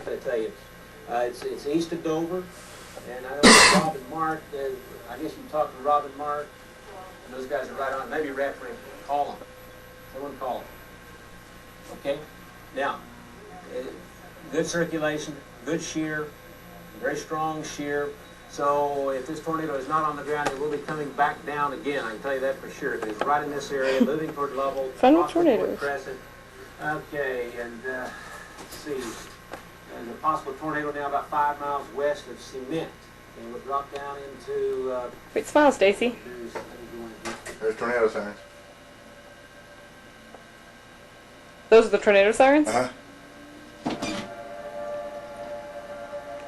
can I tell you? It's east of Dover, and I know Rob and Mark. I guess you talked to Rob and Mark, and those guys are right on. Maybe referee, call them. Someone call them. Okay. Now, good circulation, good shear, very strong shear. So if this tornado is not on the ground, it will be coming back down again. I can tell you that for sure. It is right in this area, moving toward level. Fun with tornadoes. Crescent. Okay, and let's see. There's a possible tornado now about 5 miles west of Cement. And we'll drop down into... Wait, smile, Stacy. There's tornado sirens. Those are the tornado sirens? Uh-huh.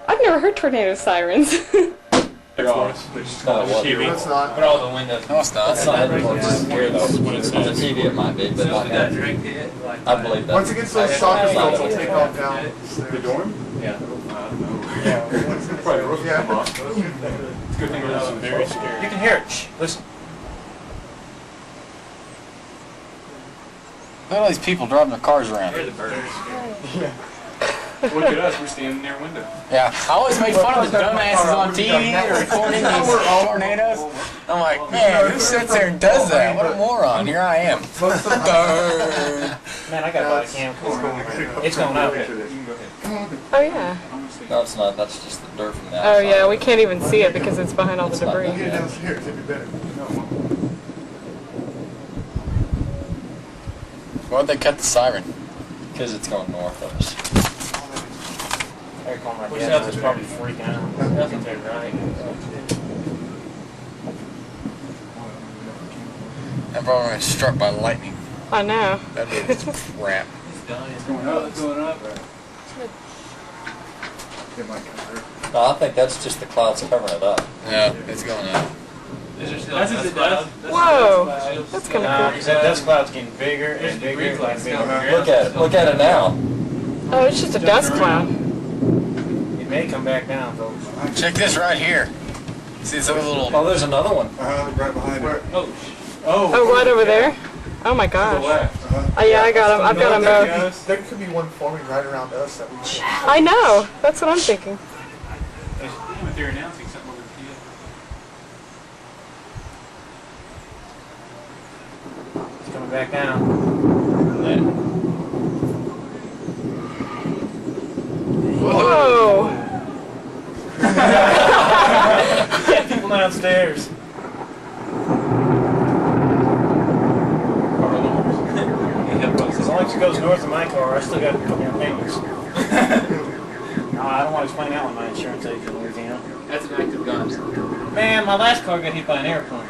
I've never heard tornado sirens. No, it's not. But all the windows. No, it's not. It's not here though. On the TV it might be, but not that. I believe that. Once it gets those soccer balls, it'll take off down. The dorm? Yeah. Probably roof come off. It's a good thing there's some very scary. You can hear it. Shh, listen. Look at all these people driving their cars around. Hear the birds. Look at us, we're standing near a window. Yeah, I always make fun of the dumbasses on TV recording these tornadoes. I'm like, man, who sits there and does that? What a moron. Here I am. Man, I got a body cam. It's going up. Oh, yeah. No, it's not. That's just the dirt from the outside. Oh, yeah, we can't even see it because it's behind all the It's not debris. that Get it downstairs, it'd be better. Why'd they cut the siren? Because it's going north of us. Which else is probably freaking out. That's what they're right. I'm probably struck by lightning. I know. That'd be crap. It's going up. It's going up. It might come through. No, I think that's just the clouds covering it up. Yeah, it's going up. That's as it does. Whoa, that's kind of cool. Because that dust cloud's getting bigger and bigger and bigger. Look at it. Look at it now. Oh, it's just a dust cloud. It may come back down, folks. Check this right here. See this other little... Oh, there's another one. Right behind it. Oh, right over there? Oh my gosh. Oh yeah, I got them. I've got them both. There could be one forming right around us that we I know. That's what I'm thinking. They're announcing something over the field. It's coming back down. Whoa. Yeah, people downstairs. As long as it goes north of my car, I still got a couple more payments. No, I don't want to explain that one, my insurance agent in Louisiana. That's an active gun. Man, my last car got hit by an airplane.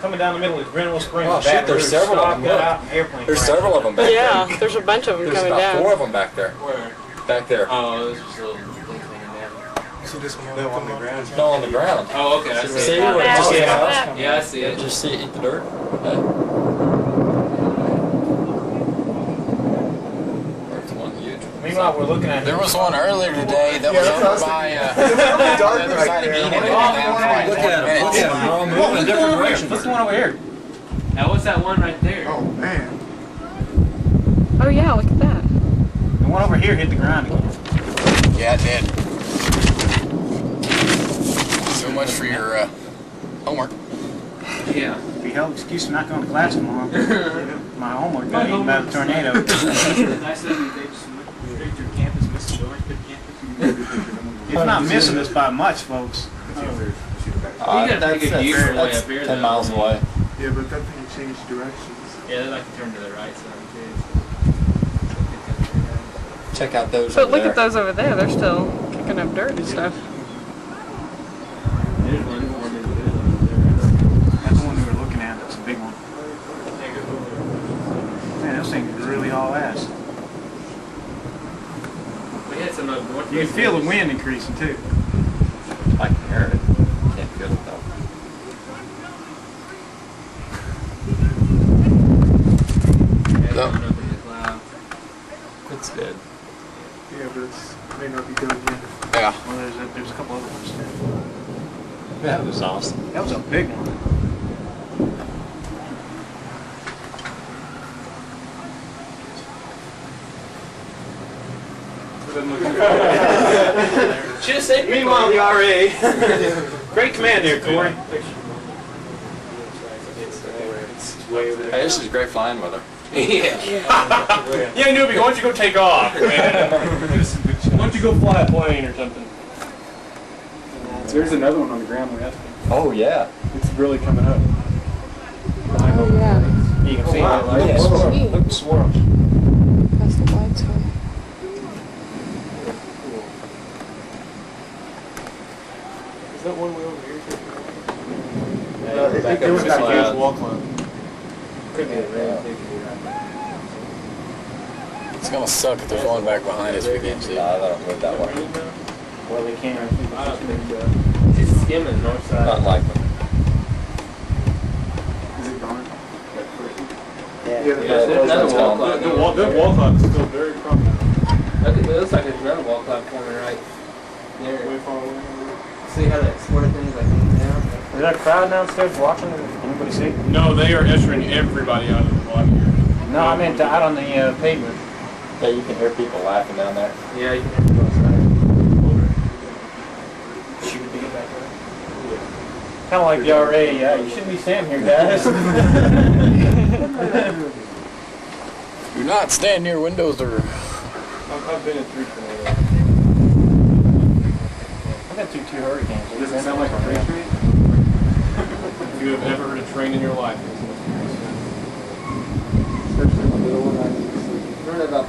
Coming down the middle of Greenville Springs. Oh shit, there's several of them. There's several of them back there. Yeah, there's a bunch of them There's coming about down. 4 of them back there. Where? Back there. Oh, this was a little thing down. see this one on the ground. No, on the ground. Oh, okay. I See see where it just came out? Yeah, I see it. Just see it eat the dirt. Okay. There's one huge one. Meanwhile, we're looking at There was one earlier today that was over by It's really dark the other right side of there. Eden. Look at them. Look at them. They're all moving in different directions. What's the one over here? Now, what's that one right there? Oh, man. Oh yeah, look at that. The one over here hit the ground again. Yeah, it did. So much for your homework. Yeah. If you held excuse for not going to class tomorrow, my homework got eaten by the tornado. Nice that they just moved your campus, missed the Orange campus. It's not missing us by much, folks. You got a pretty good view from way up here. 10 miles away. Yeah, but that thing changed directions. Yeah, they like to turn to the right side too. Check out those But over look there. at those over there. They're still kicking up dirt and stuff. There's one forming over there. That's the one we were looking at. That's a big one. Man, those things really haul ass. We had some north. You can feel the wind increasing too. I can hear it. Can't feel it though. Yeah, going up in the cloud. It's good. Yeah, but it's may not be done yet. Yeah. Well, there's a couple other ones too. That was awesome. That was a big one. Should have said. Meanwhile, the RA. Great command there, Corey. Hey, this is great flying weather. Yeah, I knew it. Why don't you go take off, man? Why don't you go fly a plane or something? There's another one on the ground left. Oh yeah. It's really coming up. Oh yeah. You can see it. Look Look at the swirl. That's the lights on. Is that one way over here? It was back against wall club. Could be a red. It's gonna suck if there's one back behind us we can't see. I don't move that way. Well, they can't. Just skimming north side. Not like them. Is it gone? Yeah, There's another wall clock. The wall clock is still very prominent. It looks like there's another wall clock forming right there. Way far away. See how that square thing's like moving down? Is that crowd downstairs watching? Anybody see? No, they are ushering everybody out of the block here. No, I meant out on the pavement. Yeah, you can hear people laughing down there. Yeah, you can hear people She would be back there. Kind of like the RA. You shouldn't be standing here, guys. Do not stand near windows or. I've been in 3 tornadoes. I've been through 2 hurricanes. Does it sound like a freight train? If you have ever heard a train in your life, it's Especially the little one. I heard about